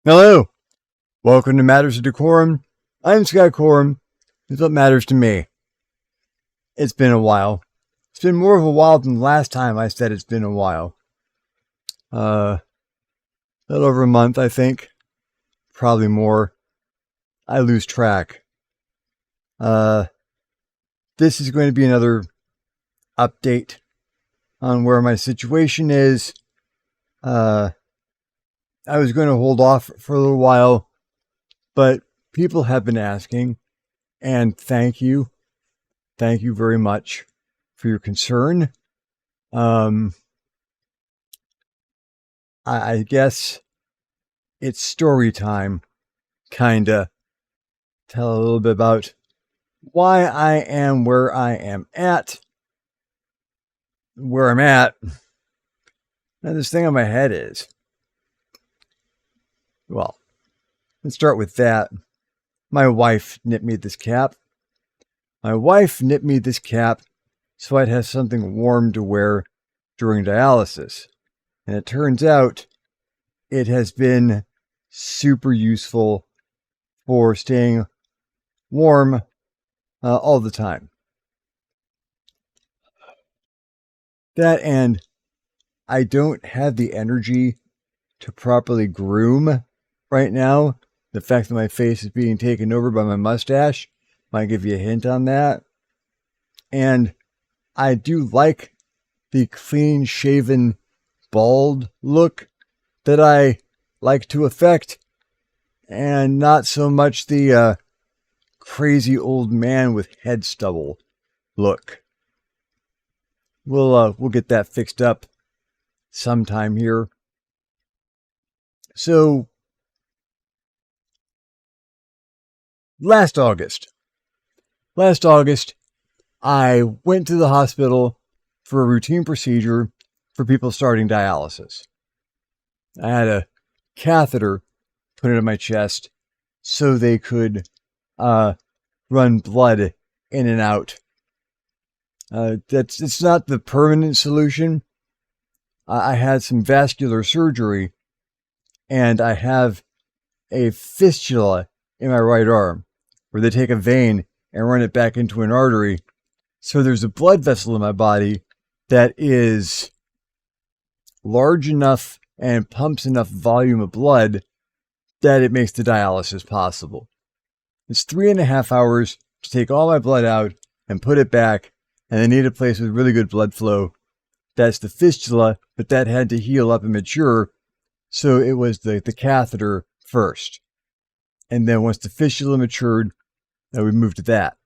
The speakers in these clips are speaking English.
Hello, welcome to Matters of DeCorum. I'm Scott Corum. It's what matters to me. It's been a while. It's been more of a while than the last time I said it's been a while. A little over a month, I think. Probably more. I lose track. This is going to be another update on where my situation is. I was going to hold off for a little while, but people have been asking, and thank you. Thank you very much for your concern. I guess it's story time, kinda. Tell a little bit about why I am where I am at. Where I'm at. Now, this thing on my head is. Well, let's start with that. My wife knit me this cap. So I'd have something warm to wear during dialysis. And it turns out it has been super useful for staying warm all the time. That, and I don't have the energy to properly groom right now. The fact that my face is being taken over by my mustache might give you a hint on that. And I do like the clean-shaven, bald look that I like to affect, and not so much the crazy old man with head stubble look. We'll get that fixed up sometime here. So, last August, I went to the hospital for a routine procedure for people starting dialysis. I had a catheter put into my chest so they could run blood in and out. It's not the permanent solution. I had some vascular surgery, and I have a fistula in my right arm where they take a vein and run it back into an artery. So there's a blood vessel in my body that is large enough and pumps enough volume of blood that it makes the dialysis possible. It's 3.5 hours to take all my blood out and put it back, and I need a place with really good blood flow. That's the fistula, but that had to heal up and mature, so it was the catheter first. And then once the fistula matured, we moved to that.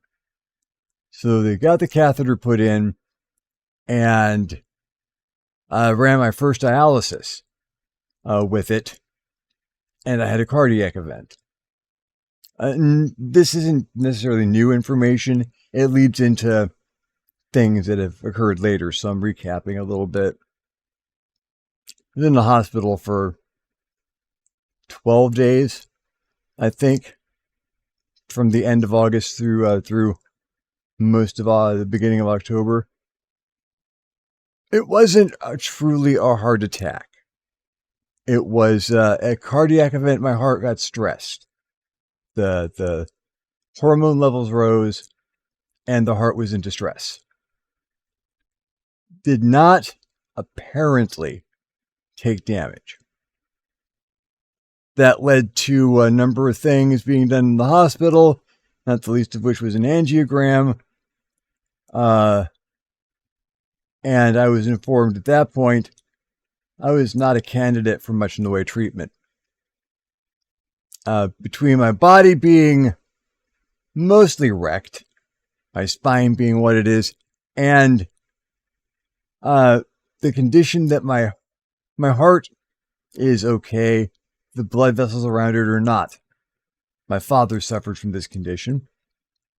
So they got the catheter put in, and I ran my first dialysis with it, and I had a cardiac event. This isn't necessarily new information. It leads into things that have occurred later, so I'm recapping a little bit. I was in the hospital for 12 days, I think, from the end of August through most of the beginning of October. It wasn't truly a heart attack. It was a cardiac event. My heart got stressed. The hormone levels rose, and the heart was in distress. Did not apparently take damage. That led to a number of things being done in the hospital, not the least of which was an angiogram. And I was informed at that point I was not a candidate for much in the way of treatment. Between my body being mostly wrecked, my spine being what it is, and the condition that my heart is okay, the blood vessels around it are not. My father suffered from this condition.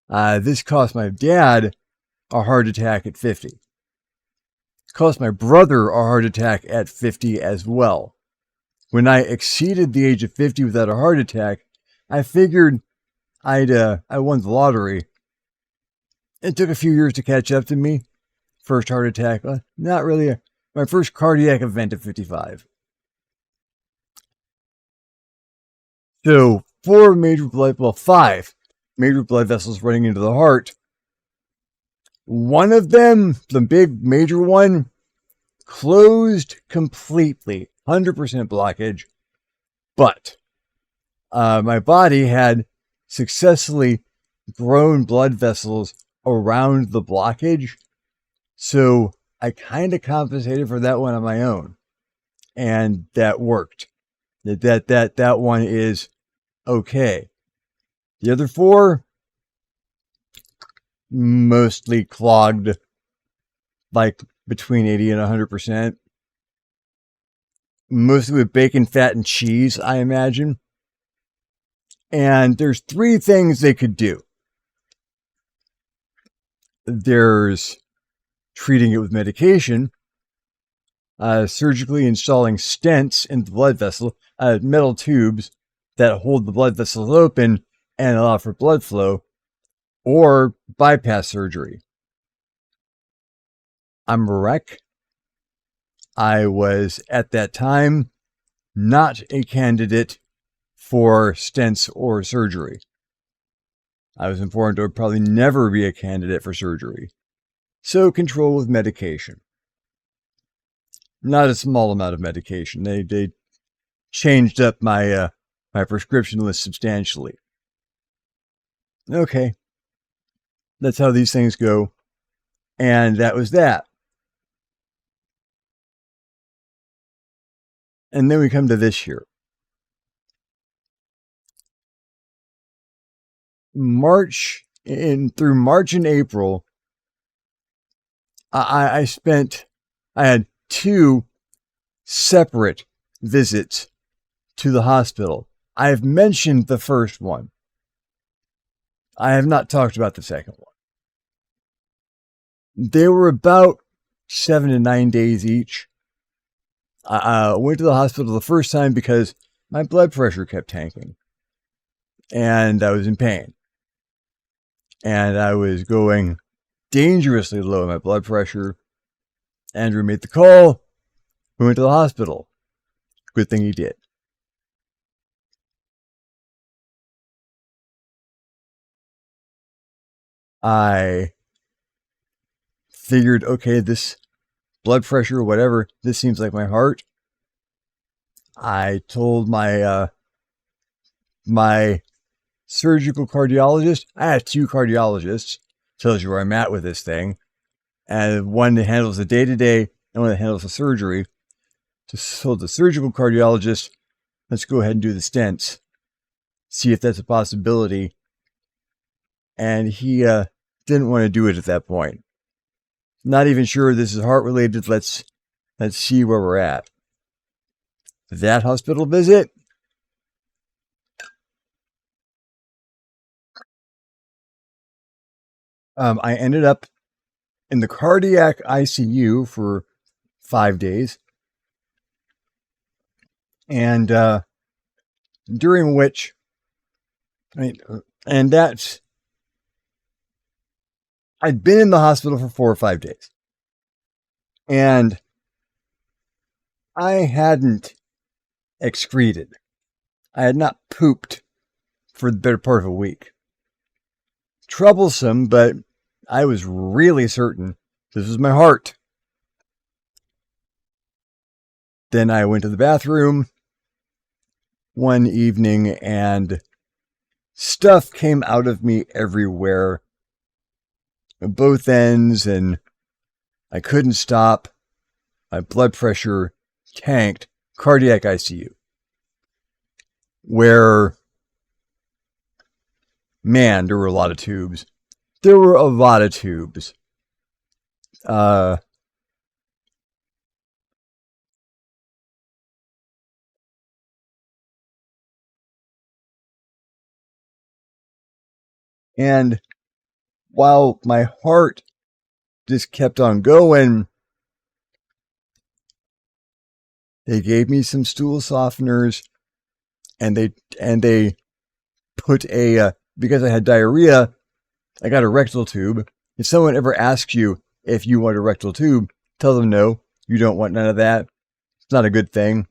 This cost my dad a heart attack at 50. It cost my brother a heart attack at 50 as well. When I exceeded the age of 50 without a heart attack, I figured I won the lottery. It took a few years to catch up to me. First heart attack, not really my first cardiac event at 55. So five major blood vessels running into the heart. One of them, the big major one, closed completely, 100% blockage. But my body had successfully grown blood vessels around the blockage. So I kind of compensated for that one on my own. And that worked. That one is okay. The other four, mostly clogged, like between 80 and 100%. Mostly with bacon, fat, and cheese, I imagine. And there's three things they could do. There's treating it with medication, surgically installing stents in the blood vessel, metal tubes that hold the blood vessels open and allow for blood flow, or bypass surgery. I'm a wreck. I was, at that time, not a candidate for stents or surgery. I was informed I would probably never be a candidate for surgery. So control with medication. Not a small amount of medication. They changed up my my prescription list substantially. Okay. That's how these things go. And that was that. And then we come to this year. Through March and April, I had two separate visits to the hospital. I have mentioned the first one. I have not talked about the second one. They were about 7 to 9 days each. I went to the hospital the first time because my blood pressure kept tanking. And I was in pain. And I was going dangerously low in my blood pressure. Andrew made the call. We went to the hospital. Good thing he did. I figured, okay, this blood pressure, whatever, this seems like my heart. I told my my surgical cardiologist. I have two cardiologists. Tells you where I'm at with this thing. And one that handles the day-to-day and one that handles the surgery. Just told the surgical cardiologist, let's go ahead and do the stents. See if that's a possibility. And he didn't want to do it at that point. Not even sure this is heart related. Let's see where we're at. That hospital visit, I ended up in the cardiac ICU for 5 days. And during which, I'd been in the hospital for 4 or 5 days. And I hadn't excreted. I had not pooped for the better part of a week. Troublesome, but I was really certain this was my heart. Then I went to the bathroom one evening and stuff came out of me everywhere, both ends, and I couldn't stop. My blood pressure tanked. Cardiac ICU. Where, man, there were a lot of tubes. And while my heart just kept on going, they gave me some stool softeners, and they put because I had diarrhea, I got a rectal tube. If someone ever asks you if you want a rectal tube, tell them no, you don't want none of that. It's not a good thing.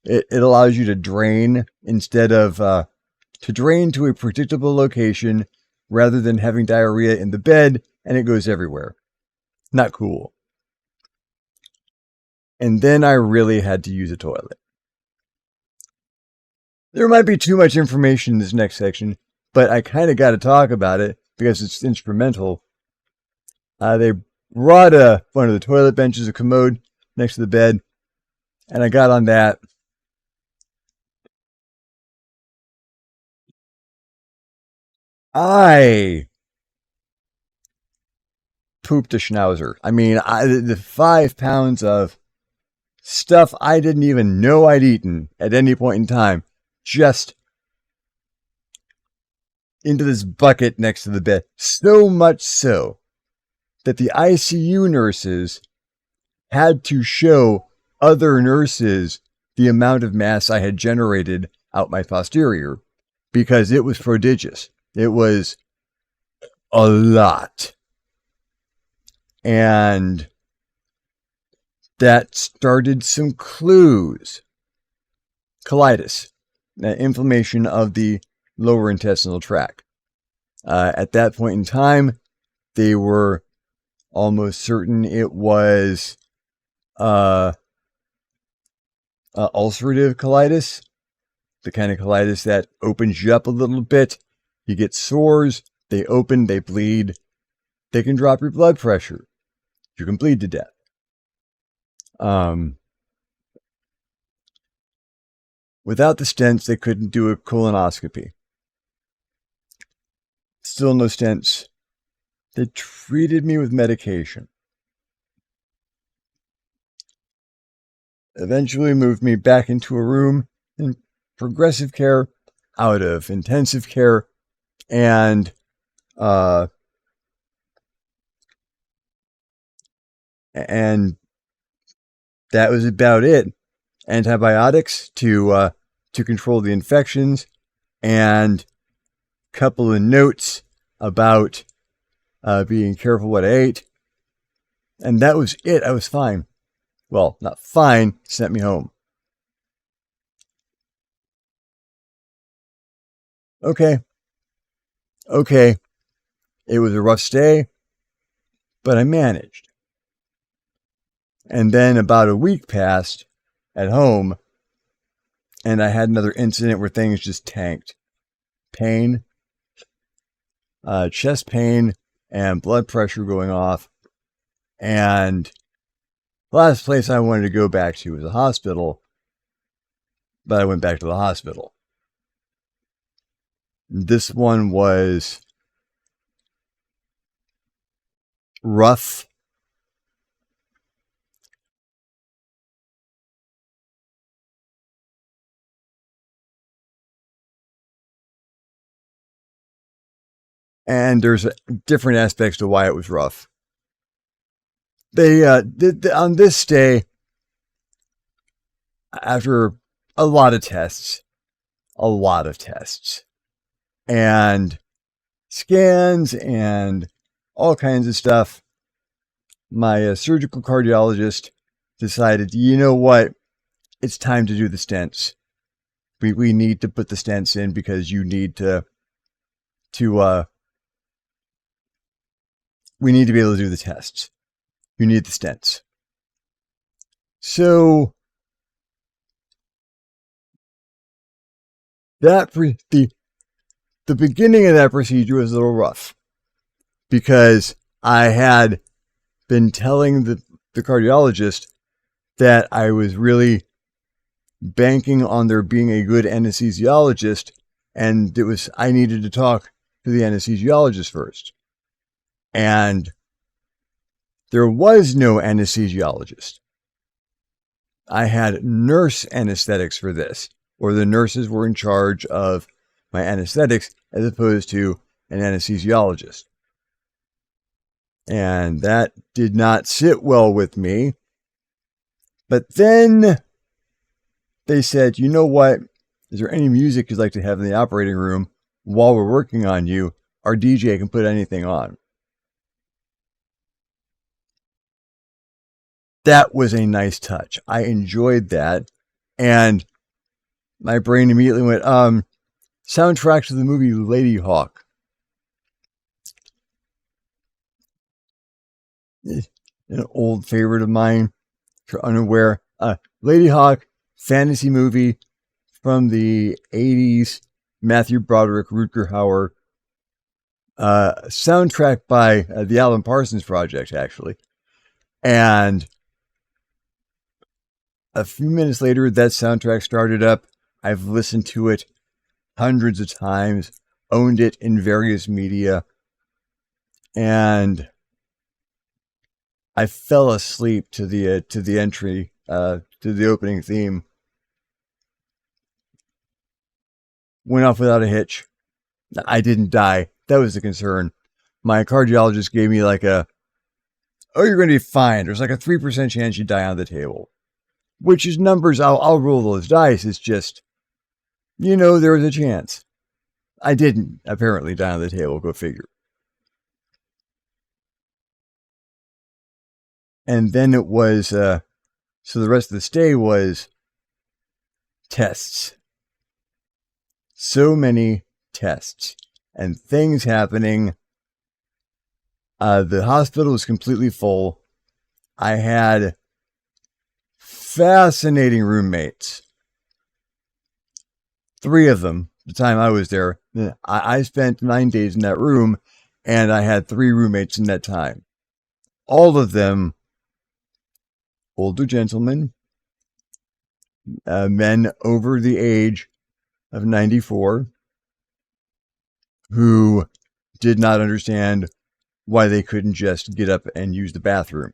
It allows you to drain instead of to drain to a predictable location rather than having diarrhea in the bed and it goes everywhere. Not cool. And then I really had to use a toilet. There might be too much information in this next section, but I kind of got to talk about it because it's instrumental. They brought one of the toilet benches, a commode next to the bed, and I got on that. I pooped a schnauzer. I mean, the 5 pounds of stuff I didn't even know I'd eaten at any point in time, just into this bucket next to the bed. So much so that the ICU nurses had to show other nurses the amount of mass I had generated out my posterior because it was prodigious. It was a lot. And that started some clues. Colitis, inflammation of the lower intestinal tract. At that point in time, they were almost certain it was ulcerative colitis, the kind of colitis that opens you up a little bit. You get sores, they open, they bleed. They can drop your blood pressure. You can bleed to death. Without the stents, they couldn't do a colonoscopy. Still no stents. They treated me with medication. Eventually moved me back into a room in progressive care, out of intensive care, and that was about it. Antibiotics to control the infections, and a couple of notes about being careful what I ate, and that was it. I was fine. Well, not fine. Sent me home. Okay. It was a rough stay, but I managed. And then about a week passed at home, and I had another incident where things just tanked. Pain, chest pain, and blood pressure going off. And the last place I wanted to go back to was a hospital, but I went back to the hospital. This one was rough. And there's different aspects to why it was rough. They did on this stay, after a lot of tests, and scans and all kinds of stuff, my surgical cardiologist decided, you know what, it's time to do the stents. We need to put the stents in because you need we need to be able to do the tests. You need the stents. So that the beginning of that procedure was a little rough because I had been telling the cardiologist that I was really banking on there being a good anesthesiologist, and I needed to talk to the anesthesiologist first. And there was no anesthesiologist. I had nurse anesthetics for this, or the nurses were in charge of my anesthetics as opposed to an anesthesiologist. And that did not sit well with me. But then they said, you know what? Is there any music you'd like to have in the operating room while we're working on you? Our DJ can put anything on. That was a nice touch. I enjoyed that. And my brain immediately went, soundtrack to the movie Lady Hawk. An old favorite of mine, if you're unaware. Lady Hawk, fantasy movie from the 80s. Matthew Broderick, Rutger Hauer. Soundtrack by the Alan Parsons Project, actually. And a few minutes later, that soundtrack started up. I've listened to it hundreds of times, owned it in various media, and I fell asleep to the entry, to the opening theme. Went off without a hitch. I didn't die. That was the concern. My cardiologist gave me like oh, you're going to be fine. There's like a 3% chance you die on the table. Which is numbers, I'll roll those dice. It's just, there was a chance. I didn't apparently die on the table, go figure. And then it was, so the rest of the stay was tests. So many tests and things happening. The hospital was completely full. I had fascinating roommates. 3 of them, the time I was there. I spent 9 days in that room, and I had 3 roommates in that time. All of them older gentlemen, men over the age of 94, who did not understand why they couldn't just get up and use the bathroom.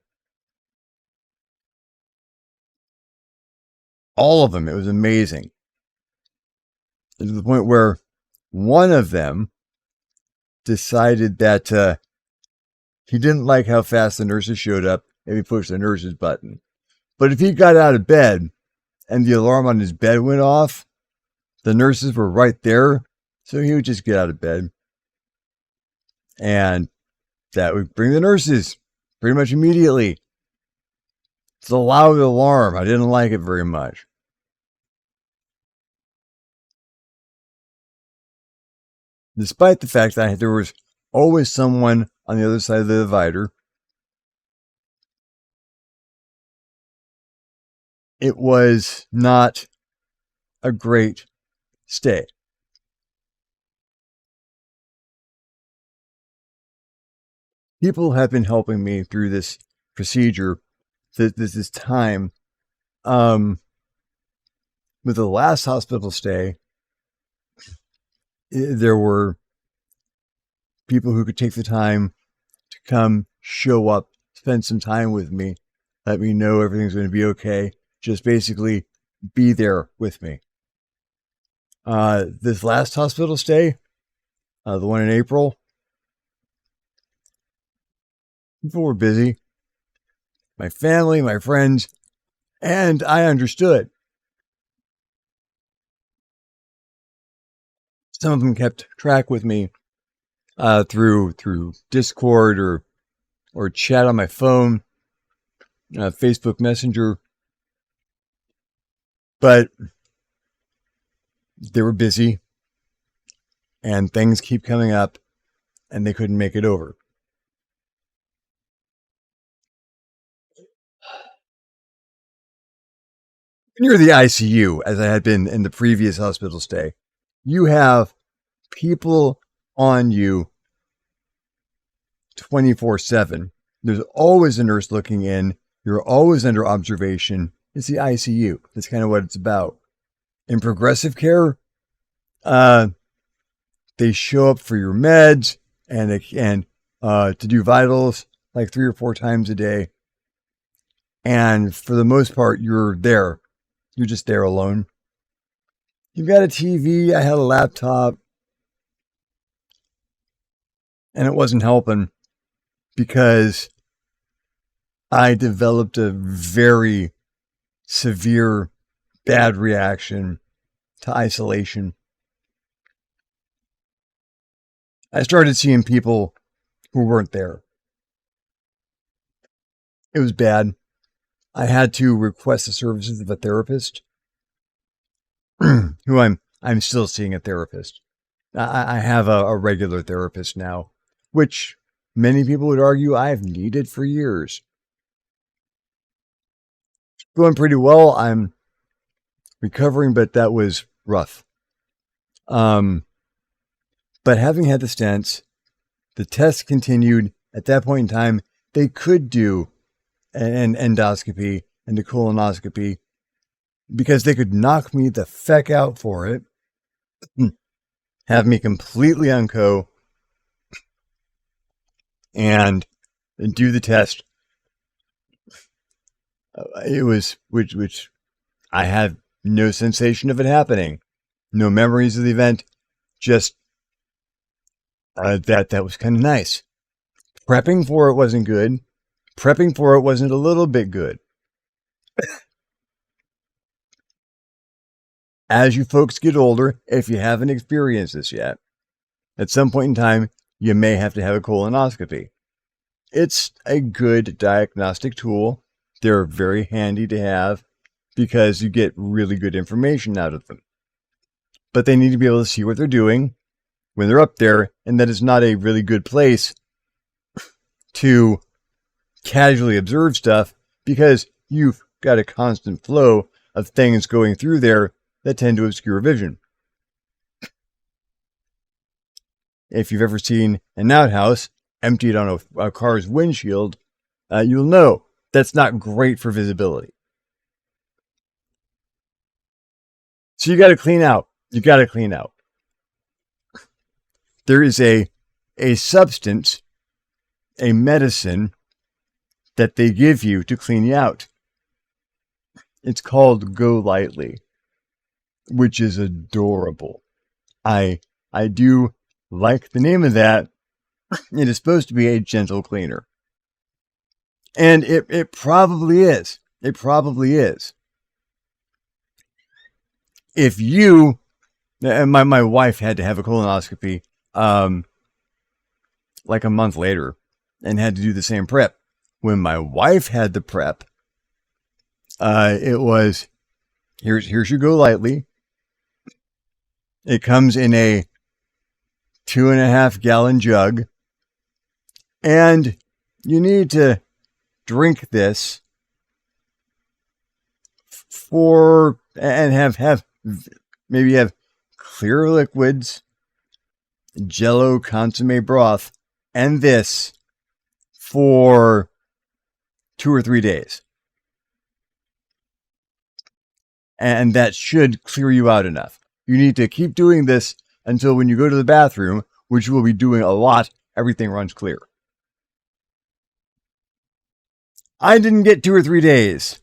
All of them. It was amazing. To the point where one of them decided that he didn't like how fast the nurses showed up if he pushed the nurses button. But if he got out of bed and the alarm on his bed went off, the nurses were right there, so he would just get out of bed. And that would bring the nurses pretty much immediately. It's a loud alarm. I didn't like it very much. Despite the fact that there was always someone on the other side of the divider, it was not a great stay. People have been helping me through this procedure, this time. With the last hospital stay, there were people who could take the time to come, show up, spend some time with me, let me know everything's going to be okay. Just basically be there with me. This last hospital stay, the one in April, people were busy. My family, my friends, and I understood. Some of them kept track with me through Discord or chat on my phone, Facebook Messenger. But they were busy, and things keep coming up, and they couldn't make it over. Near the ICU, as I had been in the previous hospital stay, you have people on you 24/7. There's always a nurse looking in. You're always under observation. It's the ICU. That's kind of what it's about. In progressive care, they show up for your meds and to do vitals like 3 or 4 times a day. And for the most part, you're there. You're just there alone. You've got a TV. I had a laptop. And it wasn't helping because I developed a very severe bad reaction to isolation. I started seeing people who weren't there. It was bad. I had to request the services of a therapist. who I'm still seeing a therapist. I have a regular therapist now, which many people would argue I've needed for years. Going pretty well. I'm recovering, but that was rough. But having had the stents, the tests continued. At that point in time, they could do an endoscopy and a colonoscopy because they could knock me the feck out for it, have me completely unco, and do the test. It was, which I have no sensation of it happening, no memories of the event, just that was kind of nice. Prepping for it wasn't good. Prepping for it wasn't a little bit good. As you folks get older, if you haven't experienced this yet, at some point in time, you may have to have a colonoscopy. It's a good diagnostic tool. They're very handy to have because you get really good information out of them. But they need to be able to see what they're doing when they're up there, and that is not a really good place to casually observe stuff because you've got a constant flow of things going through there that tend to obscure vision. If you've ever seen an outhouse emptied on a car's windshield, you'll know that's not great for visibility. So you got to clean out. There is a substance, a medicine that they give you to clean you out. It's called Go Lightly, which is adorable. I do like the name of that. It is supposed to be a gentle cleaner. And it probably is. It probably is. If you, and my wife had to have a colonoscopy like a month later and had to do the same prep. When my wife had the prep, it was, here's your Go Lightly. It comes in a 2.5 gallon jug, and you need to drink this and have clear liquids, Jello, consomme broth, and this for 2 or 3 days. And that should clear you out enough. You need to keep doing this until when you go to the bathroom, which you will be doing a lot, everything runs clear. I didn't get 2 or 3 days,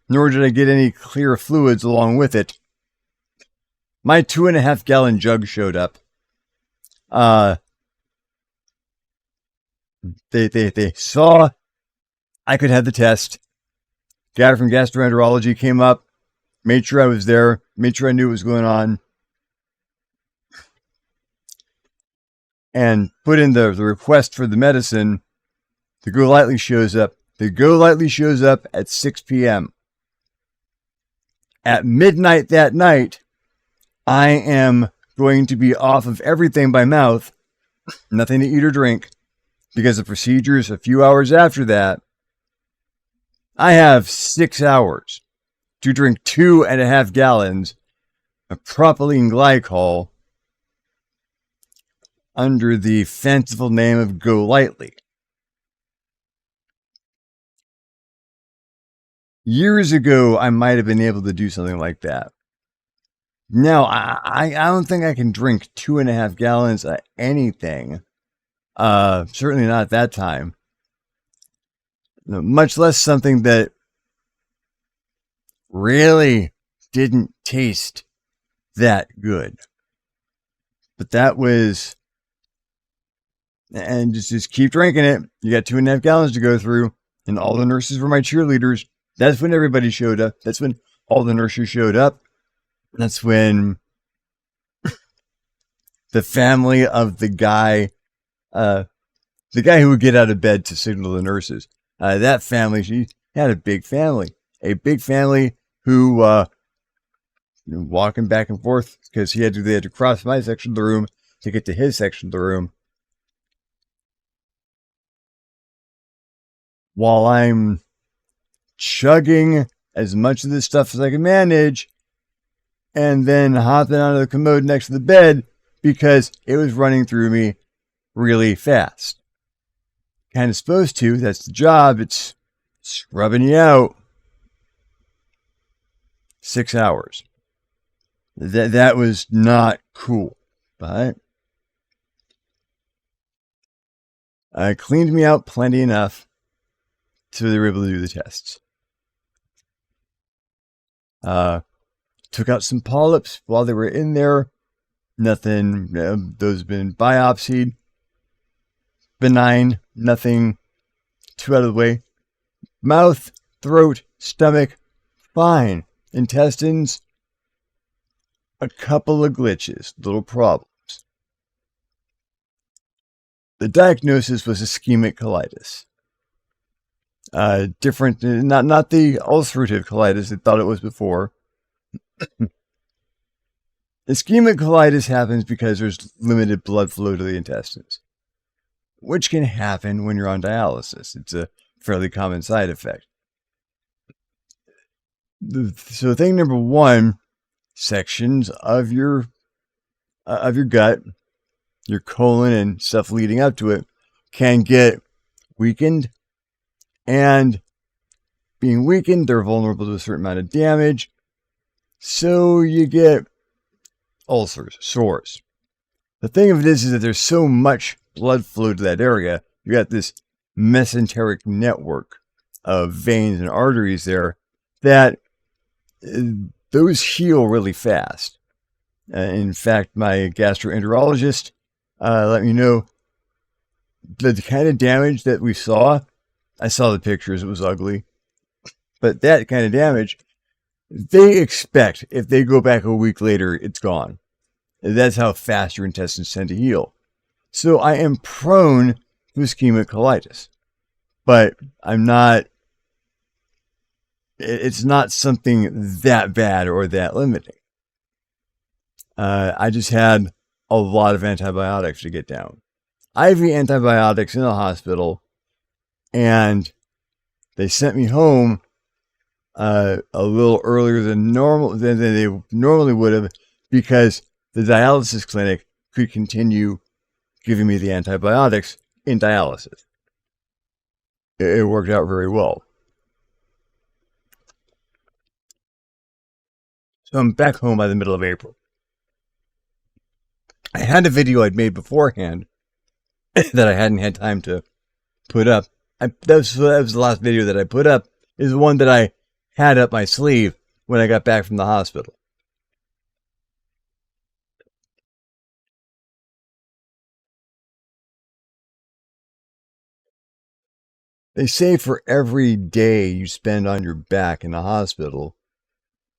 nor did I get any clear fluids along with it. My 2.5 gallon jug showed up. They saw I could have the test. Guy from gastroenterology came up, made sure I was there, made sure I knew what was going on, and put in the request for the medicine. The Go Lightly shows up. The Go Lightly shows up at 6 p.m. At midnight that night, I am going to be off of everything by mouth, nothing to eat or drink, because the procedure's a few hours after that. I have 6 hours to drink 2.5 gallons of propylene glycol under the fanciful name of Go Lightly. Years ago, I might have been able to do something like that. Now, I don't think I can drink 2.5 gallons of anything. Certainly not at that time. Much less something that really didn't taste that good. But that was, and just keep drinking it. You got 2.5 gallons to go through, and all the nurses were my cheerleaders. That's when everybody showed up. That's when all the nurses showed up. That's when the family of the guy who would get out of bed to signal the nurses, that family, she had a big family who walking back and forth because they had to cross my section of the room to get to his section of the room. While I'm chugging as much of this stuff as I can manage, and then hopping onto the commode next to the bed because it was running through me really fast. Kind of supposed to. That's the job. It's scrubbing you out. 6 hours. That was not cool. But cleaned me out plenty enough so they were able to do the tests. Took out some polyps while they were in there. Nothing, those have been biopsied. Benign, nothing too out of the way. Mouth, throat, stomach, fine. Intestines, a couple of glitches, little problems. The diagnosis was ischemic colitis. Different, not the ulcerative colitis they thought it was before. Ischemic colitis happens because there's limited blood flow to the intestines, which can happen when you're on dialysis. It's a fairly common side effect. So thing number one, sections of your gut, your colon and stuff leading up to it can get weakened, and being weakened, they're vulnerable to a certain amount of damage. So you get ulcers, sores. The thing of it is that there's so much blood flow to that area. You got this mesenteric network of veins and arteries there that those heal really fast. In fact, my gastroenterologist let me know the kind of damage that we saw. I saw the pictures, it was ugly. But that kind of damage, they expect if they go back a week later, it's gone. That's how fast your intestines tend to heal. So I am prone to ischemic colitis. But I'm not, it's not something that bad or that limiting. I just had a lot of antibiotics to get down. IV antibiotics in the hospital, and they sent me home a little earlier than they normally would have, because the dialysis clinic could continue giving me the antibiotics in dialysis. It worked out very well. So I'm back home by the middle of April. I had a video I'd made beforehand that I hadn't had time to put up. That was the last video that I put up, is the one that I had up my sleeve when I got back from the hospital. They say for every day you spend on your back in the hospital,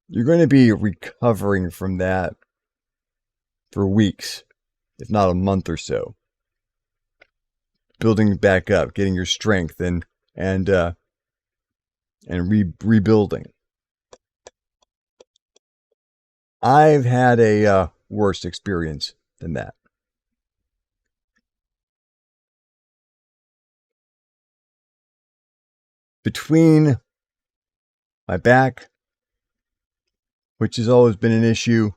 you're going to be recovering from that for weeks, if not a month or so. Building back up, getting your strength and rebuilding. I've had a worse experience than that. Between my back, which has always been an issue,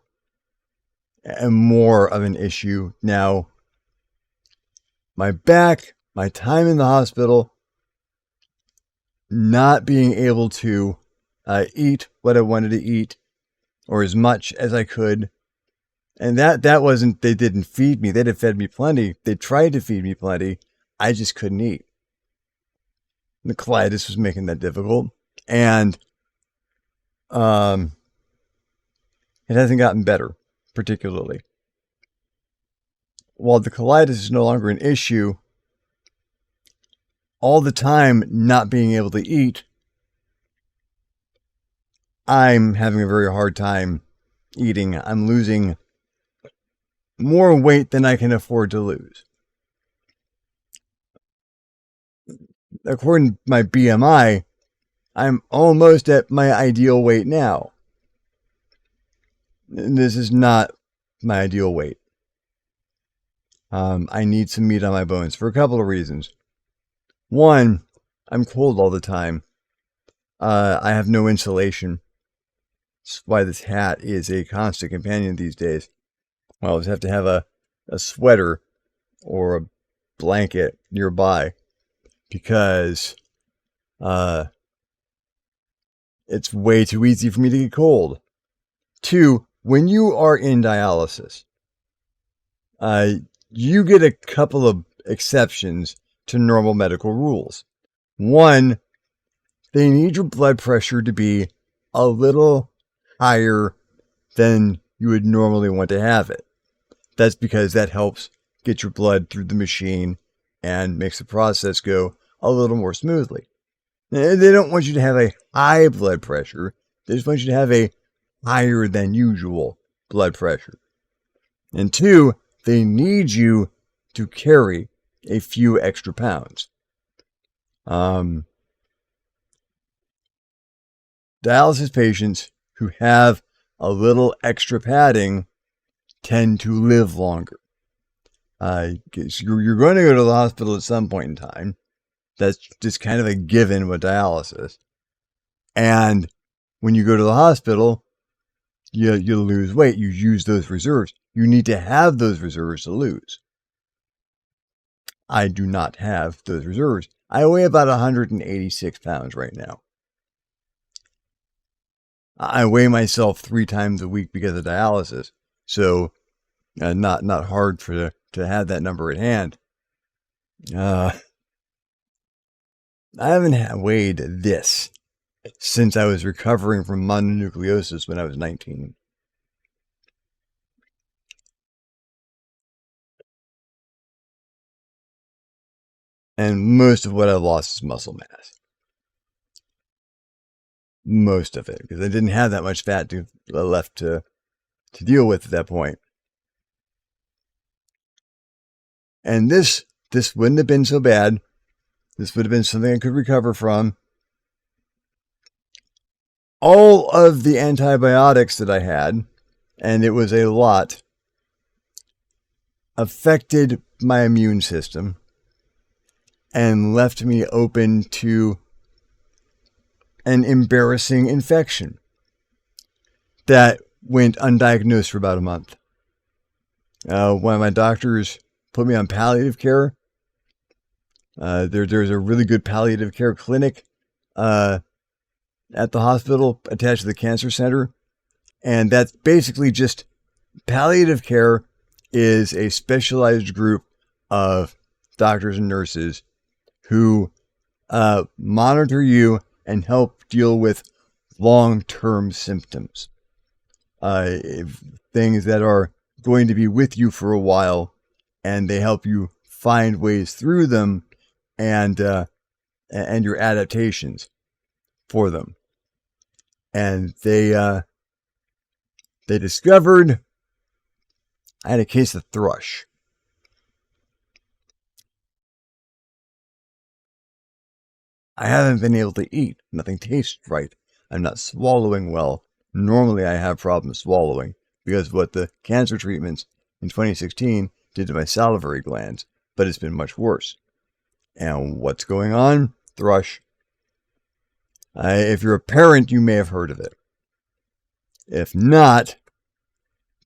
and more of an issue now, my back, my time in the hospital, not being able to eat what I wanted to eat, or as much as I could. And that wasn't, they didn't feed me. They'd have fed me plenty. They tried to feed me plenty. I just couldn't eat. The colitis was making that difficult. And it hasn't gotten better, particularly. While the colitis is no longer an issue, all the time not being able to eat, I'm having a very hard time eating. I'm losing more weight than I can afford to lose. According to my BMI, I'm almost at my ideal weight now. This is not my ideal weight. I need some meat on my bones for a couple of reasons. One, I'm cold all the time. I have no insulation. That's why this hat is a constant companion these days. I always have to have a sweater or a blanket nearby because it's way too easy for me to get cold. Two, when you are in dialysis, you get a couple of exceptions to normal medical rules. One, they need your blood pressure to be a little higher than you would normally want to have it. That's because that helps get your blood through the machine and makes the process go a little more smoothly. They don't want you to have a high blood pressure. They just want you to have a higher than usual blood pressure. And two, they need you to carry a few extra pounds. Dialysis patients who have a little extra padding tend to live longer. You're going to go to the hospital at some point in time. That's just kind of a given with dialysis. And when you go to the hospital, you lose weight. You use those reserves. You need to have those reserves to lose. I do not have those reserves. I weigh about 186 pounds right now. I weigh myself 3 times a week because of dialysis, so not hard to have that number at hand. I haven't weighed this since I was recovering from mononucleosis when I was 19. And most of what I lost is muscle mass. Most of it, because I didn't have that much fat left to deal with at that point. And this wouldn't have been so bad. This would have been something I could recover from. All of the antibiotics that I had, and it was a lot, affected my immune system and left me open to an embarrassing infection that went undiagnosed for about a month. One of my doctors put me on palliative care. There's a really good palliative care clinic at the hospital attached to the cancer center. And that's basically just palliative care is a specialized group of doctors and nurses who monitor you and help deal with long-term symptoms. Things that are going to be with you for a while, and they help you find ways through them and your adaptations for them. And they discovered I had a case of thrush. I haven't been able to eat. Nothing tastes right. I'm not swallowing well. Normally I have problems swallowing because of what the cancer treatments in 2016 did to my salivary glands, but it's been much worse. And what's going on? Thrush. If you're a parent, you may have heard of it. If not,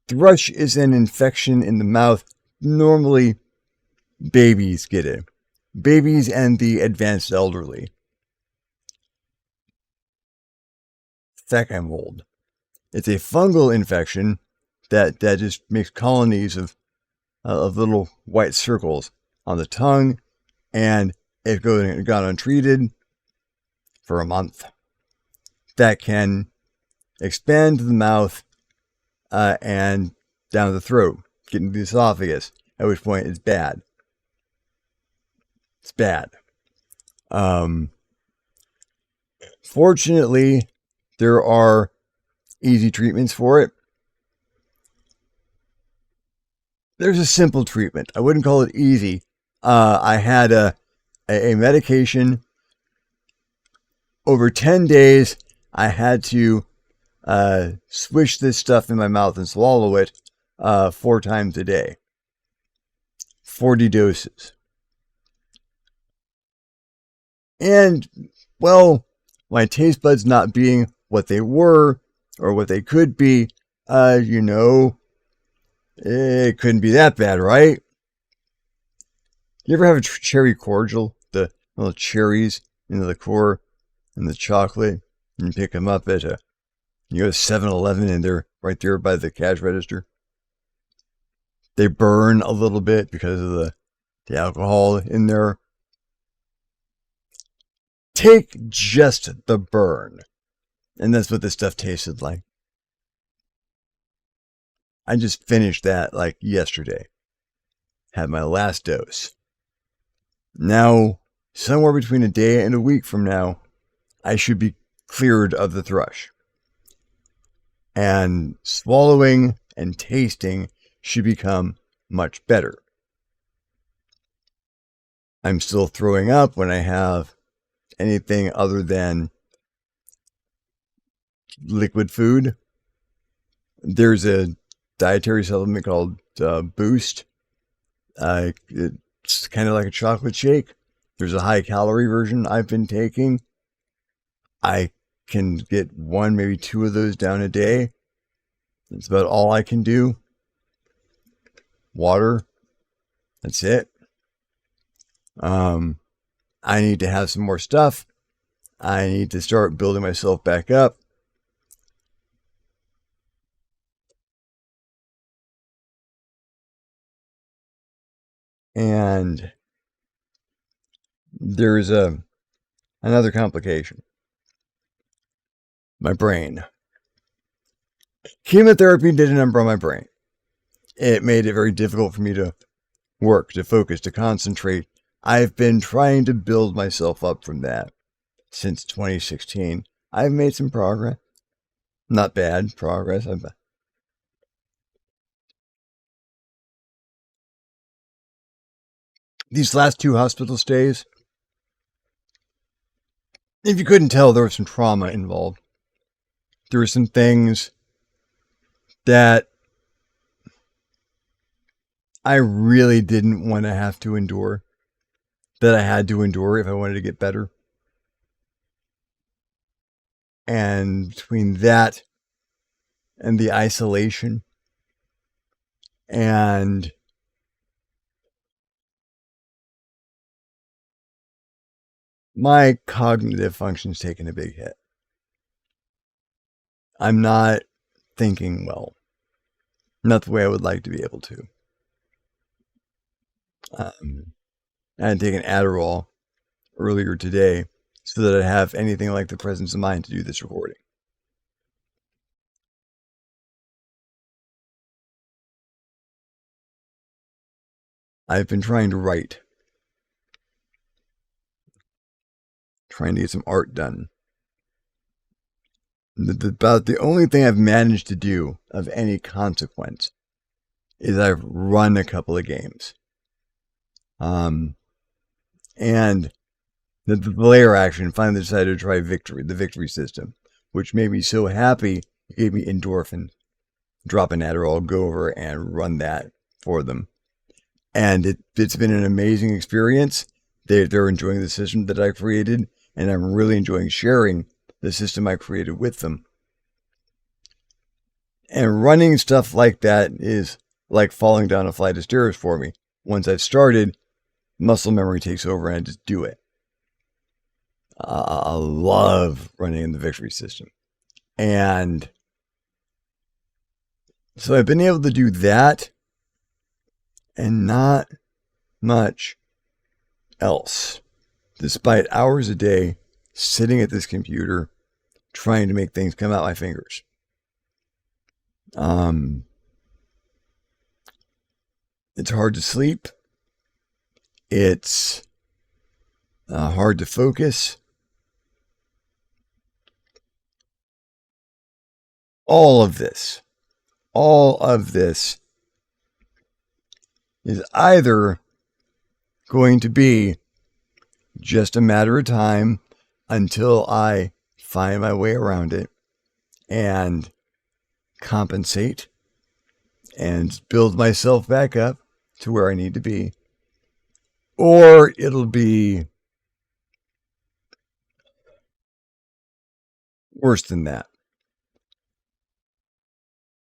thrush is an infection in the mouth. Normally, babies get it. Babies and the advanced elderly. Fecal mold. It's a fungal infection that just makes colonies of little white circles on the tongue, and it got untreated for a month. That can expand to the mouth and down the throat, get into the esophagus, at which point it's bad. It's bad. Fortunately, there are easy treatments for it. There's a simple treatment. I wouldn't call it easy. I had a medication. Over 10 days, I had to swish this stuff in my mouth and swallow it 4 times a day. 40 doses. And, well, my taste buds not being what they were or what they could be, it couldn't be that bad, right? You ever have a cherry cordial? The little cherries in the liqueur and the chocolate, and you pick them up at you go to 7-Eleven and they're right there by the cash register. They burn a little bit because of the alcohol in there. Take just the burn. And that's what this stuff tasted like. I just finished that like yesterday. Had my last dose. Now, somewhere between a day and a week from now, I should be cleared of the thrush. And swallowing and tasting should become much better. I'm still throwing up when I have anything other than liquid food. There's a dietary supplement called Boost. It's kind of like a chocolate shake. There's a high calorie version I've been taking. I can get 1, maybe 2 of those down a day. That's about all I can do. Water. That's it. I need to have some more stuff. I need to start building myself back up. And there's another complication. My brain. Chemotherapy did a number on my brain. It made it very difficult for me to work, to focus, to concentrate. I've been trying to build myself up from that since 2016. I've made some progress. Not bad progress. These last 2 hospital stays, if you couldn't tell, there was some trauma involved. There were some things that I really didn't want to have to endure, that I had to endure if I wanted to get better. And between that and the isolation and my cognitive function's taken a big hit. I'm not thinking well. Not the way I would like to be able to. I had taken Adderall earlier today so that I have anything like the presence of mind to do this recording. I've been trying to write. Trying to get some art done. About the only thing I've managed to do of any consequence is I've run a couple of games. And the player action finally decided to try the victory system, which made me so happy. It gave me endorphin. Drop an Adderall, go over and run that for them. And it's been an amazing experience. They're enjoying the system that I created, and I'm really enjoying sharing the system I created with them. And running stuff like that is like falling down a flight of stairs for me. Once I've started, muscle memory takes over and I just do it. I love running in the victory system. And so I've been able to do that and not much else, despite hours a day sitting at this computer trying to make things come out my fingers. It's hard to sleep. It's hard to focus. All of this is either going to be just a matter of time until I find my way around it and compensate and build myself back up to where I need to be, or it'll be worse than that.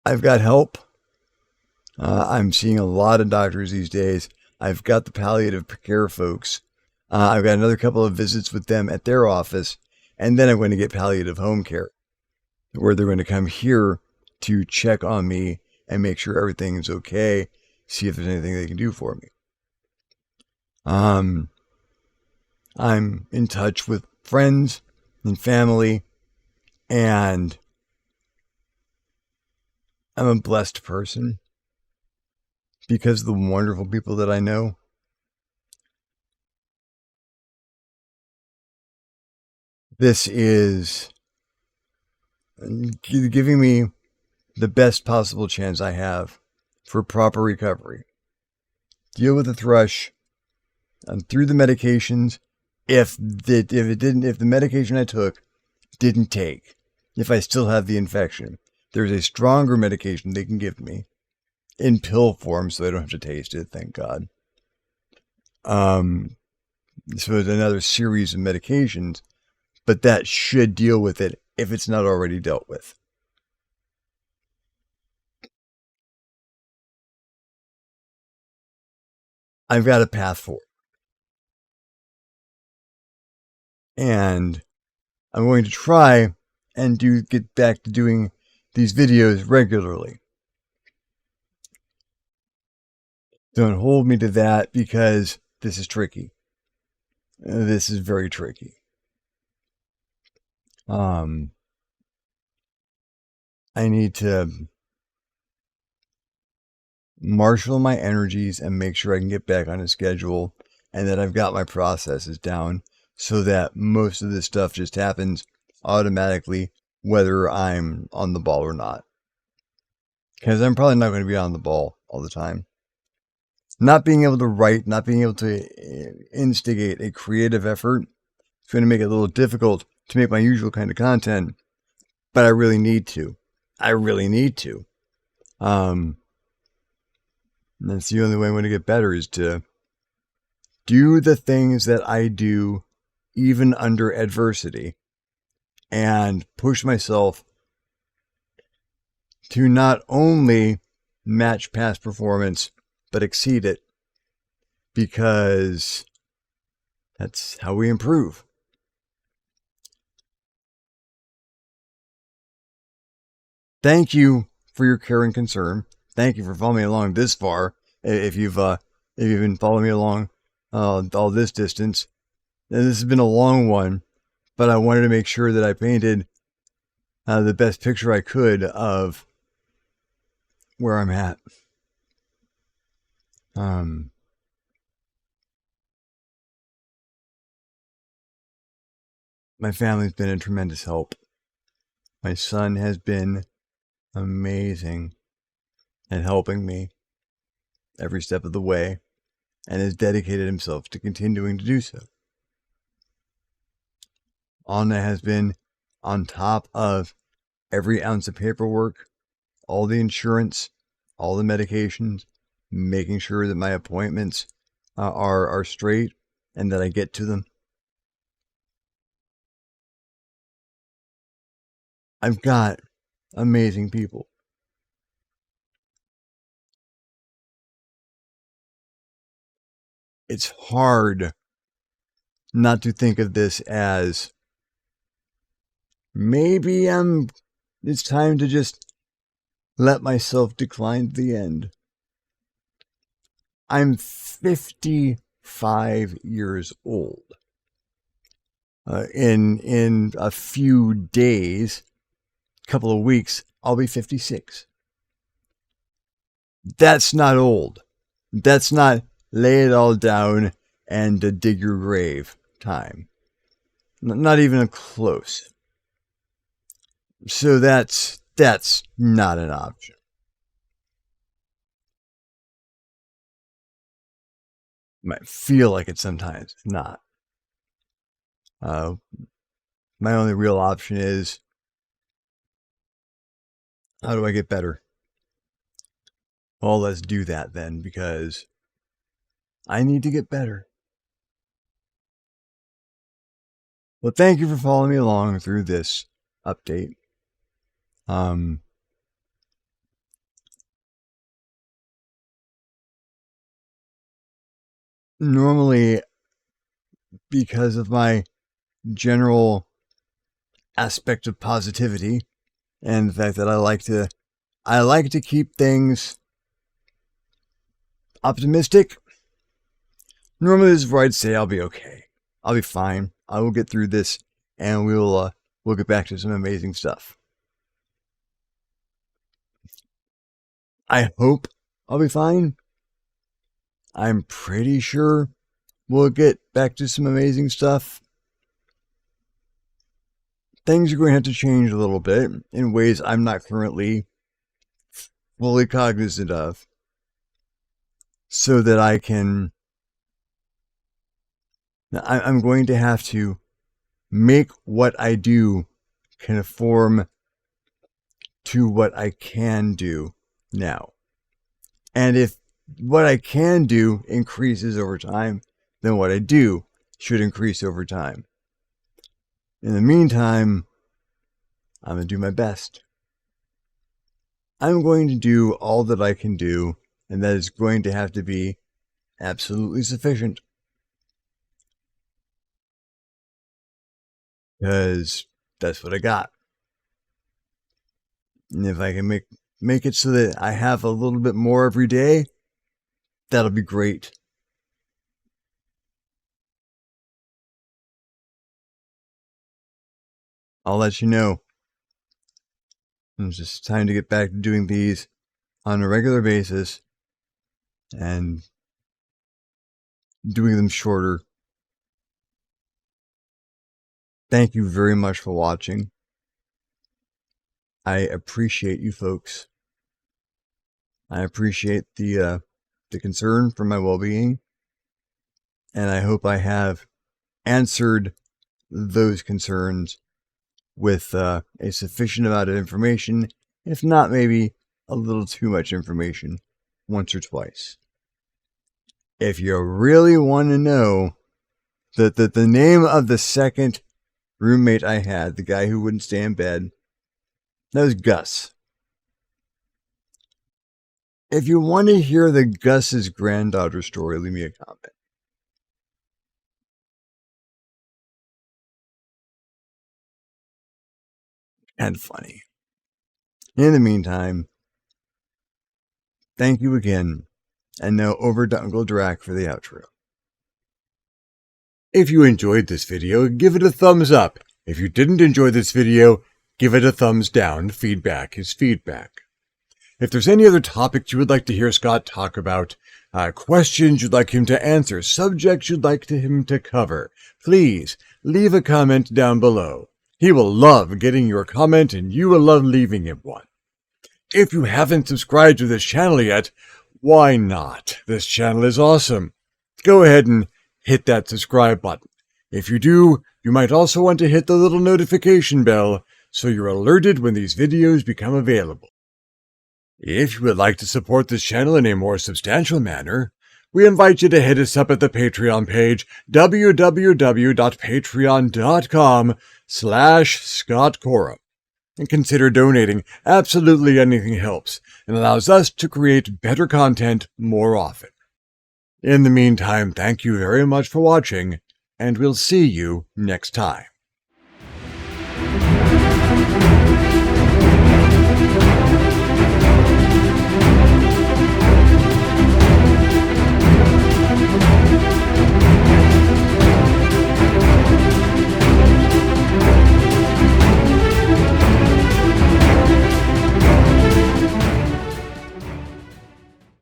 I've got help. I'm seeing a lot of doctors these days. I've got the palliative care folks. I've got another couple of visits with them at their office, and then I'm going to get palliative home care, where they're going to come here to check on me and make sure everything's okay, see if there's anything they can do for me. I'm in touch with friends and family, and I'm a blessed person because of the wonderful people that I know. This is giving me the best possible chance I have for proper recovery. Deal with the thrush through the medications. If the medication I took didn't take, if I still have the infection, there's a stronger medication they can give me in pill form, so I don't have to taste it. Thank God. So it's another series of medications, but that should deal with it if it's not already dealt with. I've got a path forward. And I'm going to try and get back to doing these videos regularly. Don't hold me to that because this is tricky. This is very tricky. I need to marshal my energies and make sure I can get back on a schedule and that I've got my processes down so that most of this stuff just happens automatically, whether I'm on the ball or not. Because I'm probably not going to be on the ball all the time. Not being able to write, not being able to instigate a creative effort, it's going to make it a little difficult to make my usual kind of content, but I really need to. I really need to. That's the only way I'm going to get better, is to do the things that I do even under adversity and push myself to not only match past performance, but exceed it, because that's how we improve. Thank you for your care and concern. Thank you for following me along this far. If you've been following me along all this distance, and this has been a long one, but I wanted to make sure that I painted the best picture I could of where I'm at. My family's been a tremendous help. My son has been amazing at helping me every step of the way and has dedicated himself to continuing to do so. Anna has been on top of every ounce of paperwork, all the insurance, all the medications, making sure that my appointments are straight and that I get to them. I've got amazing people. It's hard not to think of this as maybe it's time to just let myself decline to the end. I'm 55 years old. In a few days, couple of weeks, I'll be 56. That's not old. That's not lay it all down and dig your grave time. Not even close. So that's not an option. Might feel like it sometimes, not. My only real option is How do I get better? Well, let's do that then, because I need to get better. Well, thank you for following me along through this update. Normally, because of my general aspect of positivity and the fact that I like to keep things optimistic, normally this is where I'd say I'll be okay. I'll be fine. I will get through this, and we'll get back to some amazing stuff. I hope I'll be fine. I'm pretty sure we'll get back to some amazing stuff. Things are going to have to change a little bit in ways I'm not currently fully cognizant of, so that I'm going to have to make what I do conform to what I can do now. And if what I can do increases over time, then what I do should increase over time. In the meantime, I'm going to do my best. I'm going to do all that I can do, and that is going to have to be absolutely sufficient. Because that's what I got. And if I can make it so that I have a little bit more every day, that'll be great. I'll let you know. It's just time to get back to doing these on a regular basis and doing them shorter. Thank you very much for watching. I appreciate you folks. I appreciate the concern for my well-being, and I hope I have answered those concerns with a sufficient amount of information, if not maybe a little too much information, once or twice. If you really want to know the name of the second roommate I had, the guy who wouldn't stay in bed, that was Gus. If you want to hear the Gus's granddaughter story, leave me a comment. And funny. In the meantime, thank you again, and now over to Uncle Drac for the outro. If you enjoyed this video, give it a thumbs up. If you didn't enjoy this video, give it a thumbs down. Feedback is feedback. If there's any other topics you would like to hear Scott talk about, questions you'd like him to answer, subjects you'd like him to cover, please leave a comment down below. He will love getting your comment, and you will love leaving him one. If you haven't subscribed to this channel yet, why not? This channel is awesome. Go ahead and hit that subscribe button. If you do, you might also want to hit the little notification bell so you're alerted when these videos become available. If you would like to support this channel in a more substantial manner, we invite you to hit us up at the Patreon page, www.patreon.com/ScottCorum, and consider donating. Absolutely anything helps and allows us to create better content more often. In the meantime, thank you very much for watching, and we'll see you next time.